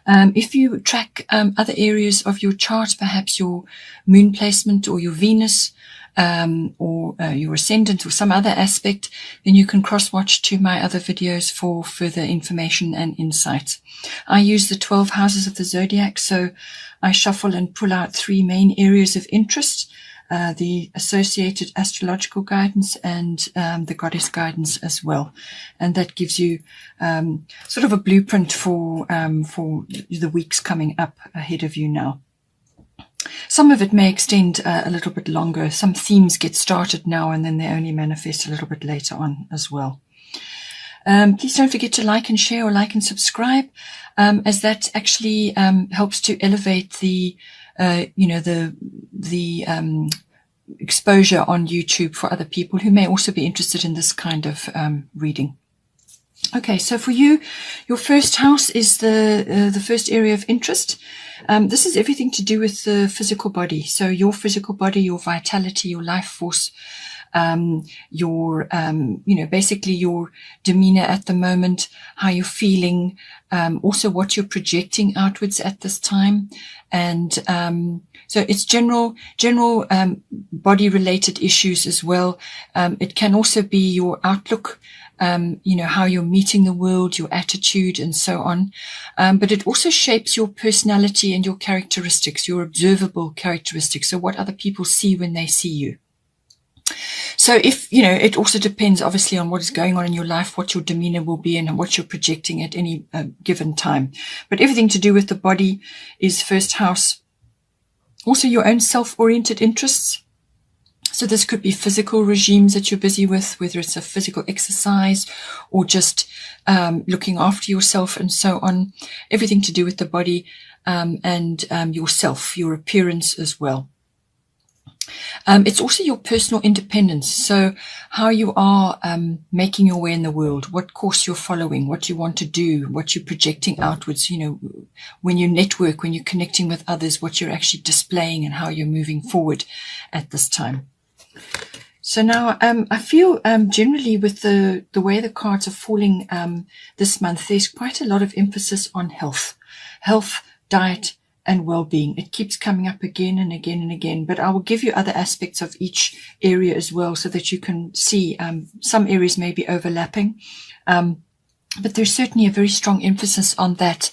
If you track other areas of your chart, perhaps your moon placement or your Venus, or your ascendant or some other aspect, then you can cross-watch to my other videos for further information and insight. I use the 12 houses of the zodiac, so I shuffle and pull out 3 main areas of interest, the associated astrological guidance and the goddess guidance as well. And that gives you sort of a blueprint for the weeks coming up ahead of you now. Some of it may extend a little bit longer. Some themes get started now and then they only manifest a little bit later on as well. Please don't forget to like and share or like and subscribe, as that actually helps to elevate the exposure on YouTube for other people who may also be interested in this kind of reading. Okay, so for you, your first house is the first area of interest. This is everything to do with the physical body. So your physical body, your vitality, your life force, your basically your demeanor at the moment, how you're feeling, also what you're projecting outwards at this time. And so it's general body related issues as well. It can also be your outlook, how you're meeting the world, your attitude and so on. But it also shapes your personality and your characteristics, your observable characteristics. So what other people see when they see you. So if, it also depends obviously on what is going on in your life, what your demeanor will be and what you're projecting at any given time. But everything to do with the body is first house. Also your own self-oriented interests. So this could be physical regimes that you're busy with, whether it's a physical exercise or just looking after yourself and so on. Everything to do with the body and yourself, your appearance as well. It's also your personal independence. So how you are making your way in the world, what course you're following, what you want to do, what you're projecting outwards, when you network, when you're connecting with others, what you're actually displaying and how you're moving forward at this time. So now I feel generally with the way the cards are falling this month, there's quite a lot of emphasis on health, diet, and well-being. It keeps coming up again and again and again, but I will give you other aspects of each area as well so that you can see some areas may be overlapping. But there's certainly a very strong emphasis on that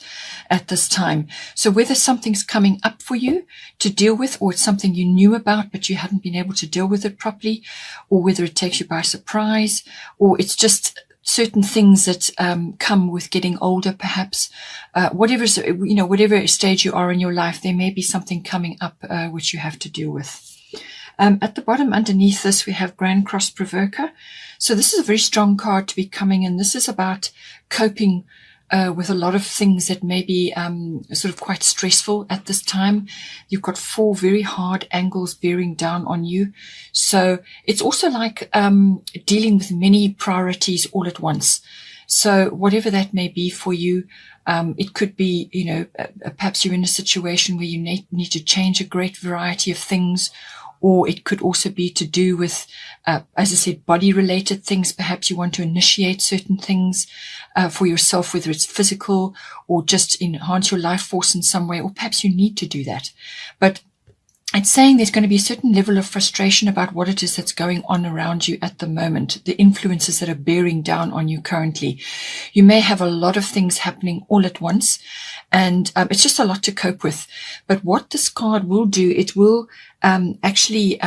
at this time. So whether something's coming up for you to deal with, or it's something you knew about but you hadn't been able to deal with it properly, or whether it takes you by surprise, or it's just certain things that come with getting older, perhaps, whatever stage you are in your life, there may be something coming up which you have to deal with. At the bottom underneath this, we have Grand Cross Provoker. So this is a very strong card to be coming in. This is about coping with a lot of things that may be sort of quite stressful at this time. You've got 4 very hard angles bearing down on you. So it's also like dealing with many priorities all at once. So whatever that may be for you, it could be, perhaps you're in a situation where you need to change a great variety of things, or it could also be to do with, as I said, body-related things. Perhaps you want to initiate certain things for yourself, whether it's physical or just enhance your life force in some way, or perhaps you need to do that. But it's saying there's going to be a certain level of frustration about what it is that's going on around you at the moment, the influences that are bearing down on you currently. You may have a lot of things happening all at once, and it's just a lot to cope with. But what this card will do, it will actually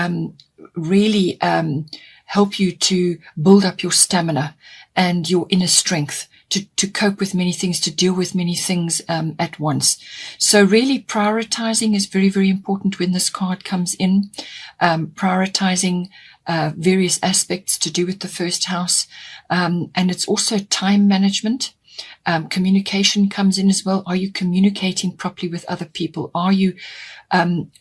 really help you to build up your stamina and your inner strength to cope with many things, to deal with many things at once. So really prioritizing is very, very important when this card comes in. Prioritizing various aspects to do with the first house. And it's also time management. Communication comes in as well. Are you communicating properly with other people? Are you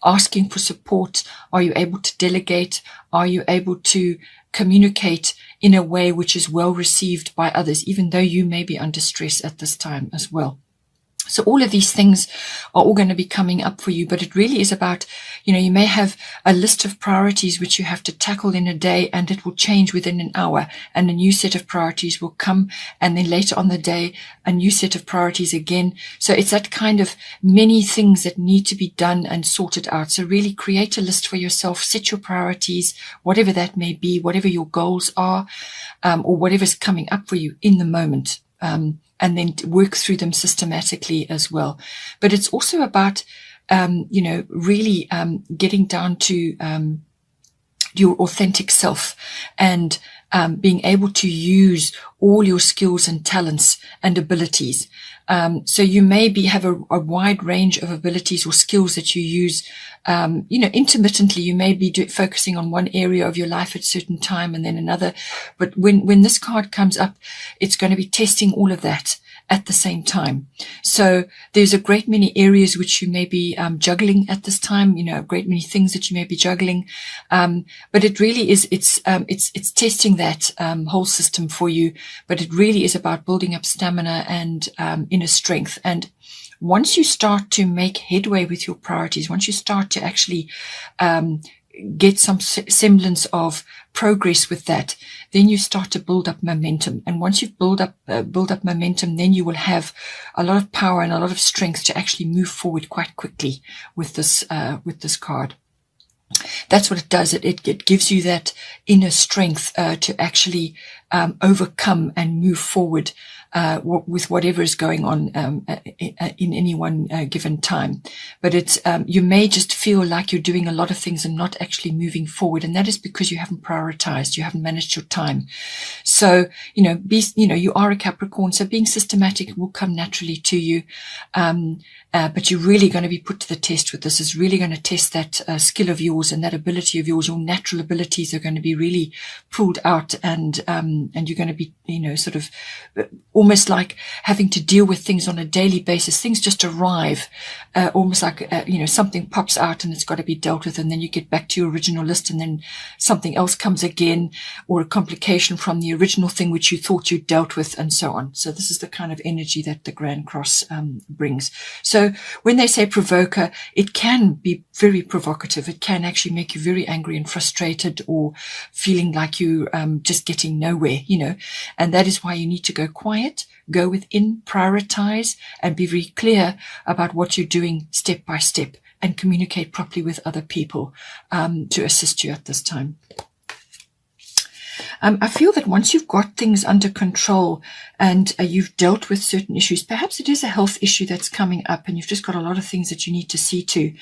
asking for support? Are you able to delegate? Are you able to communicate in a way which is well received by others, even though you may be under stress at this time as well? So all of these things are all going to be coming up for you, but it really is about, you may have a list of priorities which you have to tackle in a day, and it will change within an hour, and a new set of priorities will come, and then later on the day, a new set of priorities again. So it's that kind of many things that need to be done and sorted out. So really create a list for yourself, set your priorities, whatever that may be, whatever your goals are, or whatever's coming up for you in the moment. And then work through them systematically as well. But it's also about, really getting down to your authentic self, and being able to use all your skills and talents and abilities. So you may have a wide range of abilities or skills that you use, intermittently. You may be focusing on one area of your life at a certain time and then another. But when this card comes up, it's going to be testing all of that at the same time. So there's a great many areas which you may be juggling at this time, a great many things that you may be juggling. But it really is, it's testing that whole system for you. But it really is about building up stamina and inner strength. And once you start to make headway with your priorities, once you start to actually get some semblance of progress with that, then you start to build up momentum. And once you've build up momentum, then you will have a lot of power and a lot of strength to actually move forward quite quickly with this card. That's what it does. It gives you that inner strength to actually overcome and move forward with whatever is going on in any one given time. But you may just feel like you're doing a lot of things and not actually moving forward, and that is because you haven't prioritized, you haven't managed your time. So you are a Capricorn, so being systematic will come naturally to you. But you're really going to be put to the test with this. It's really going to test that skill of yours and that ability of yours. Your natural abilities are going to be really pulled out, and you're going to be, sort of almost like having to deal with things on a daily basis. Things just arrive, almost like, something pops out and it's got to be dealt with. And then you get back to your original list, and then something else comes again, or a complication from the original thing which you thought you dealt with, and so on. So this is the kind of energy that the Grand Cross brings. So when they say provoker, it can be very provocative. It can actually make you very angry and frustrated, or feeling like you just getting nowhere, and that is why you need to go quiet, go within, prioritize, and be very clear about what you're doing step by step, and communicate properly with other people to assist you at this time. I feel that once you've got things under control and you've dealt with certain issues, perhaps it is a health issue that's coming up and you've just got a lot of things that you need to see to.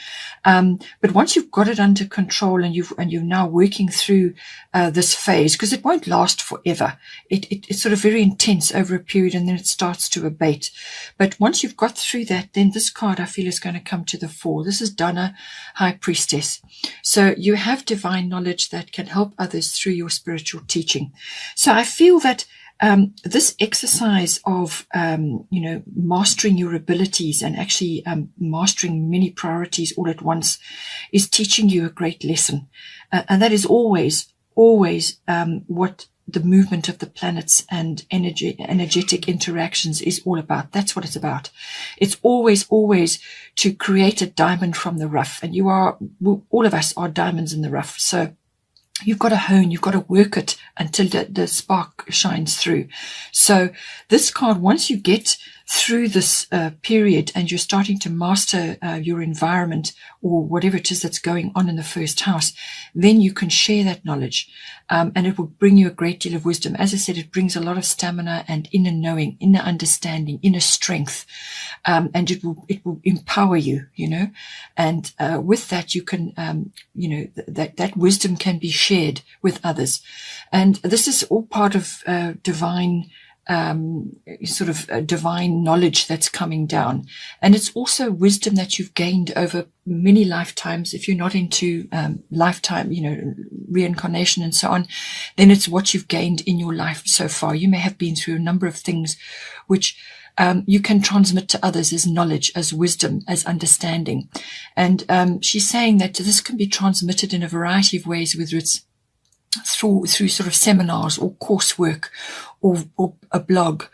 But once you've got it under control and you're now working through this phase, because it won't last forever. It's sort of very intense over a period, and then it starts to abate. But once you've got through that, then this card I feel is going to come to the fore. This is Donna, High Priestess. So you have divine knowledge that can help others through your spiritual teaching. So I feel that this exercise of, mastering your abilities and actually mastering many priorities all at once is teaching you a great lesson. And that is always what the movement of the planets and energetic interactions is all about. That's what it's about. It's always to create a diamond from the rough. And all of us are diamonds in the rough. So you've got to hone, you've got to work it until the spark shines through. So this card, once you get through this period and you're starting to master your environment or whatever it is that's going on in the first house, then you can share that knowledge, and it will bring you a great deal of wisdom. As I said, it brings a lot of stamina and inner knowing, inner understanding, inner strength, and it will empower you, and with that you can, that wisdom can be shared with others. And this is all part of divine divine knowledge that's coming down. And it's also wisdom that you've gained over many lifetimes. If you're not into lifetime, reincarnation and so on, then it's what you've gained in your life so far. You may have been through a number of things which you can transmit to others as knowledge, as wisdom, as understanding. And she's saying that this can be transmitted in a variety of ways, whether it's through sort of seminars or coursework or a blog,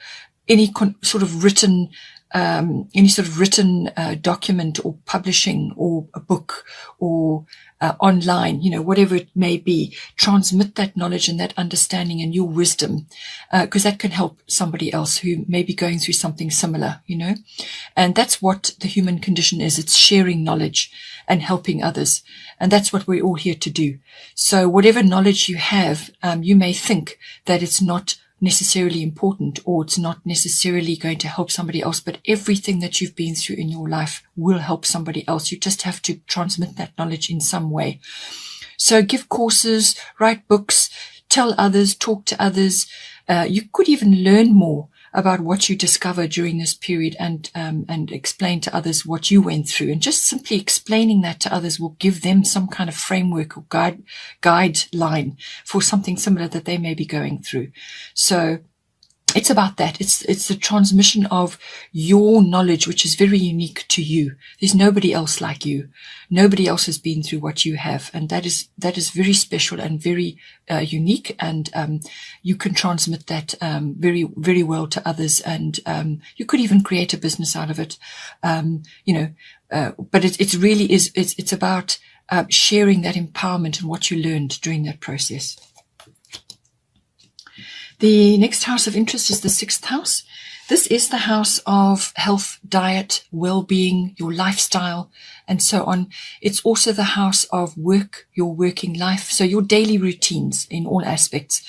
any sort of written any sort of written document or publishing or a book or online, whatever it may be, transmit that knowledge and that understanding and your wisdom, because that can help somebody else who may be going through something similar, and that's what the human condition is. It's sharing knowledge and helping others. And that's what we're all here to do. So whatever knowledge you have, you may think that it's not necessarily important or it's not necessarily going to help somebody else, but everything that you've been through in your life will help somebody else. You just have to transmit that knowledge in some way. So give courses, write books, tell others, talk to others. You could even learn more about what you discover during this period and explain to others what you went through. And just simply explaining that to others will give them some kind of framework or guideline for something similar that they may be going through. So it's about that. It's the transmission of your knowledge, which is very unique to you. There's nobody else like you. Nobody else has been through what you have. And that is very special and very unique. And you can transmit that very, very well to others. And you could even create a business out of it. But it really is, it's about sharing that empowerment and what you learned during that process. The next house of interest is the 6th house. This is the house of health, diet, well-being, your lifestyle, and so on. It's also the house of work, your working life, so your daily routines in all aspects.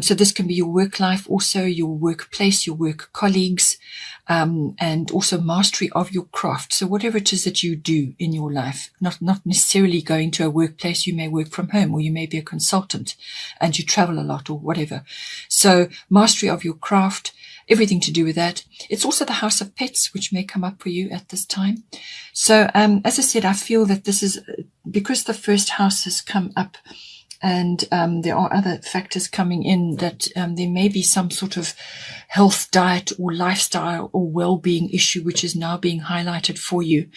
So this can be your work life, also your workplace, your work colleagues, and also mastery of your craft. So whatever it is that you do in your life, not necessarily going to a workplace, you may work from home, or you may be a consultant and you travel a lot or whatever. So mastery of your craft, everything to do with that. It's also the house of pets, which may come up for you at this time. So, as I said, I feel that this is because the first house has come up, and there are other factors coming in, that there may be some sort of health, diet, or lifestyle or well-being issue which is now being highlighted for you.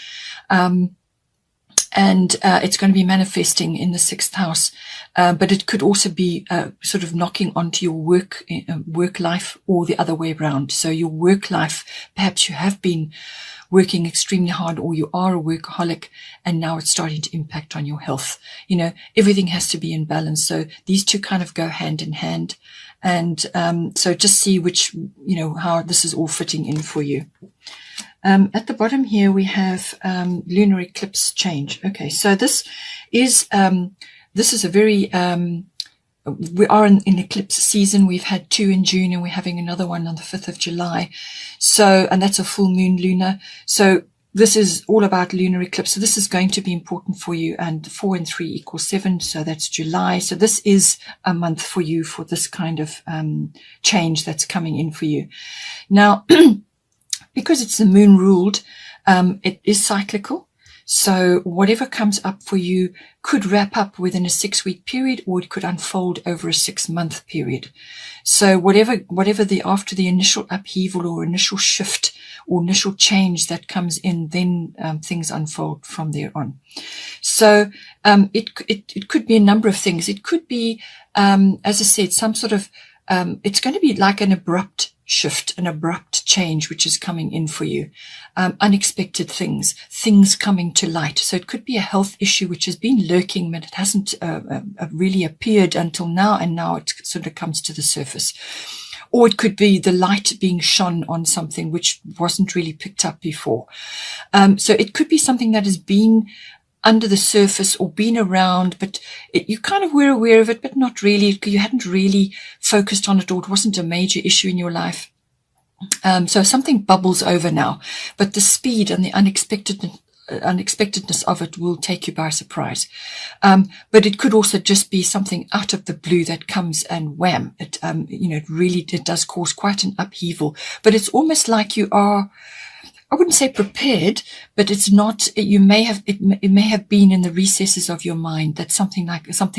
And it's going to be manifesting in the 6th house, but it could also be sort of knocking onto your work life, or the other way around. So your work life, perhaps you have been working extremely hard, or you are a workaholic, and now it's starting to impact on your health. Everything has to be in balance. So these two kind of go hand in hand. And so just see which, how this is all fitting in for you. At the bottom here, we have lunar eclipse change. Okay, so this is a very, we are in eclipse season. We've had 2 in June, and we're having another one on the 5th of July. So, and that's a full moon lunar. So this is all about lunar eclipse. So this is going to be important for you. And 4 and 3 equals 7. So that's July. So this is a month for you for this kind of change that's coming in for you. Now, because it's the moon ruled, it is cyclical. So whatever comes up for you could wrap up within a 6-week period, or it could unfold over a 6-month period. So whatever after the initial upheaval or initial shift or initial change that comes in, then things unfold from there on. So it could be a number of things. It could be, as I said, some sort of it's going to be like an abrupt shift, an abrupt change which is coming in for you, unexpected things coming to light. So it could be a health issue which has been lurking, but it hasn't really appeared until now, and now it sort of comes to the surface. Or it could be the light being shone on something which wasn't really picked up before. So it could be something that has been under the surface or been around, but you kind of were aware of it, but not really. You hadn't really focused on it, or it wasn't a major issue in your life. So something bubbles over now, but the speed and the unexpectedness of it will take you by surprise. But it could also just be something out of the blue that comes and wham, it does cause quite an upheaval. But it's almost like you are, I wouldn't say prepared, but it's not, it may have been in the recesses of your mind that something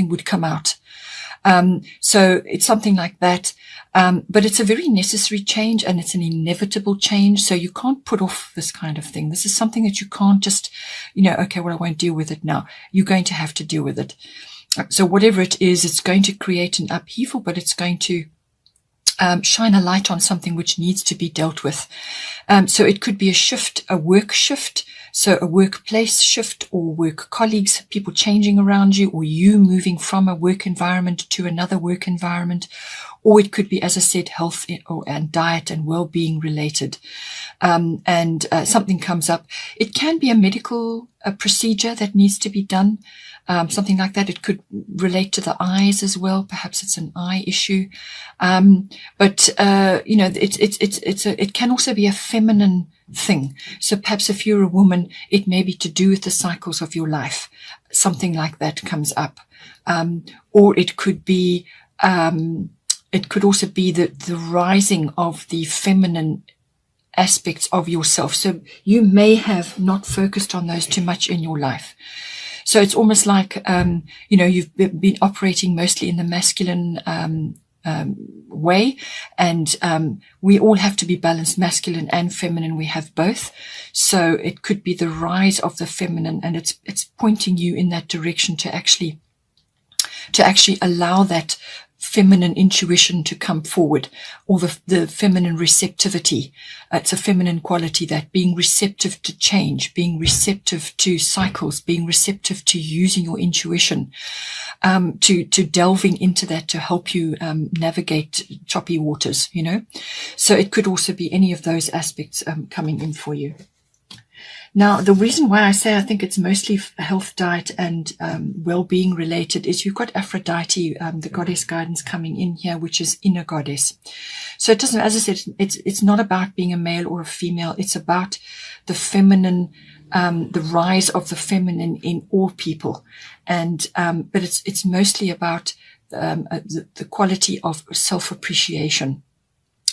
would come out. So it's something like that. But it's a very necessary change, and it's an inevitable change. So you can't put off this kind of thing. This is something that you can't just, okay, well, I won't deal with it now. You're going to have to deal with it. So whatever it is, it's going to create an upheaval, but it's going to shine a light on something which needs to be dealt with. So it could be a shift, a work shift, so a workplace shift, or work colleagues, people changing around you, or you moving from a work environment to another work environment. Or it could be, as I said, health and diet and well-being related. And something comes up. It can be a medical procedure that needs to be done. Something like that. It could relate to the eyes as well. Perhaps it's an eye issue. But you know, it can also be a feminine thing. So perhaps if you're a woman, it may be to do with the cycles of your life. Something like that comes up. Or it could be, it could also be the rising of the feminine aspects of yourself. So you may have not focused on those too much in your life. So it's almost like, you know, you've been operating mostly in the masculine way. And we all have to be balanced, masculine and feminine. We have both. So it could be the rise of the feminine, and it's pointing you in that direction to actually allow that feminine intuition to come forward, or the feminine receptivity. It's a feminine quality, that being receptive to change, being receptive to cycles, being receptive to using your intuition, to delving into that to help you navigate choppy waters, you know. So it could also be any of those aspects coming in for you. Now, the reason why I say I think it's mostly health, diet, and well-being related is you've got Aphrodite, the goddess guidance, coming in here, which is inner goddess. So it doesn't, as I said, it's not about being a male or a female. It's about the feminine, the rise of the feminine in all people, and but it's mostly about the quality of self-appreciation.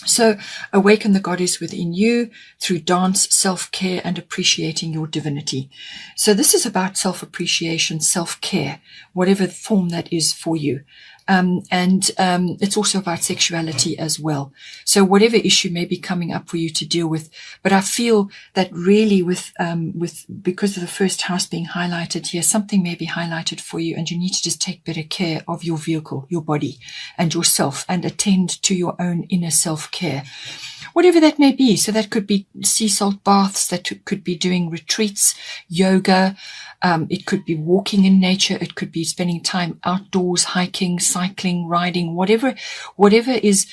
So awaken the goddess within you through dance, self-care, and appreciating your divinity. So this is about self-appreciation, self-care, whatever form that is for you. And it's also about sexuality as well. So whatever issue may be coming up for you to deal with. But I feel that really because of the first house being highlighted here, something may be highlighted for you, and you need to just take better care of your vehicle, your body, and yourself, and attend to your own inner self-care. Whatever that may be. So that could be sea salt baths, that could be doing retreats, yoga, it could be walking in nature, it could be spending time outdoors, hiking, cycling, riding, whatever is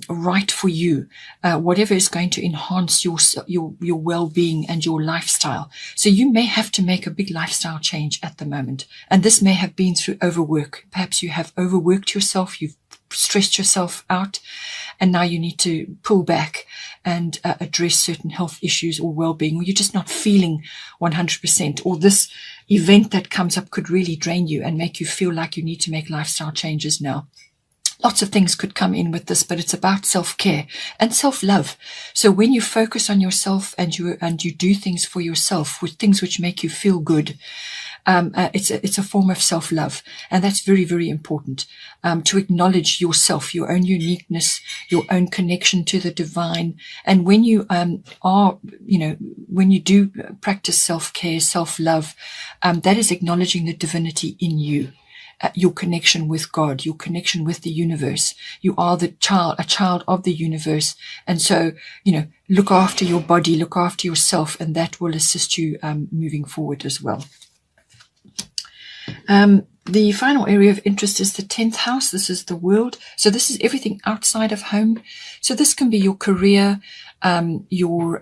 right for you, whatever is going to enhance your well-being and your lifestyle. So you may have to make a big lifestyle change at the moment, and this may have been through overwork. Perhaps you have overworked yourself, you've stressed yourself out, and now you need to pull back and address certain health issues or well-being, or you're just not feeling 100%, or this event that comes up could really drain you and make you feel like you need to make lifestyle changes now. Lots of things could come in with this, but it's about self-care and self-love. So when you focus on yourself and you do things for yourself, with things which make you feel good, it's a form of self-love, and that's very, very important, to acknowledge yourself, your own uniqueness, your own connection to the divine. And when you when you do practice self-care, self-love, that is acknowledging the divinity in you. Your connection with God, your connection with the universe. You are a child of the universe. And so, look after your body, look after yourself, and that will assist you moving forward as well. The final area of interest is the 10th house. This is the world. So this is everything outside of home. So this can be your career, your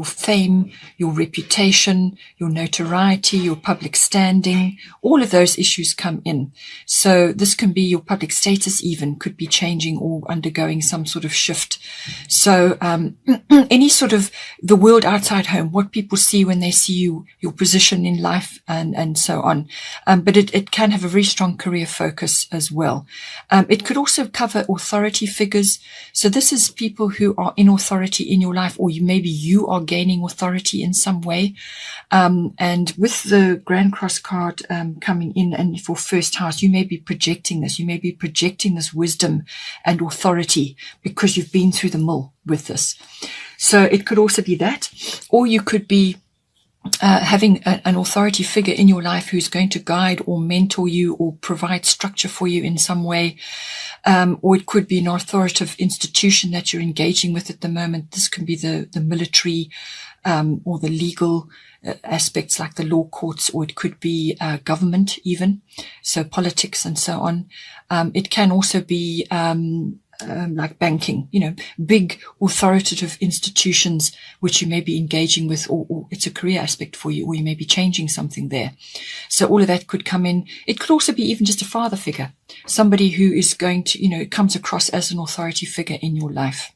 fame, your reputation, your notoriety, your public standing. All of those issues come in. So this can be your public status, even could be changing or undergoing some sort of shift. So any sort of the world outside home, what people see when they see you, your position in life, and so on. But it can have a very strong career focus as well. It could also cover authority figures. So this is people who are in authority in your life, or maybe you are gaining authority in some way. And with the Grand Cross card coming in, and for first house, you may be projecting this. You may be projecting this wisdom and authority because you've been through the mill with this. So it could also be that, or you could be having an authority figure in your life who's going to guide or mentor you or provide structure for you in some way. Or it could be an authoritative institution that you're engaging with at the moment. This can be the military or the legal aspects like the law courts, or it could be government even, so politics and so on. It can also be like banking, big authoritative institutions which you may be engaging with, or it's a career aspect for you, or you may be changing something there. So all of that could come in. It could also be even just a father figure, somebody who is going to, comes across as an authority figure in your life.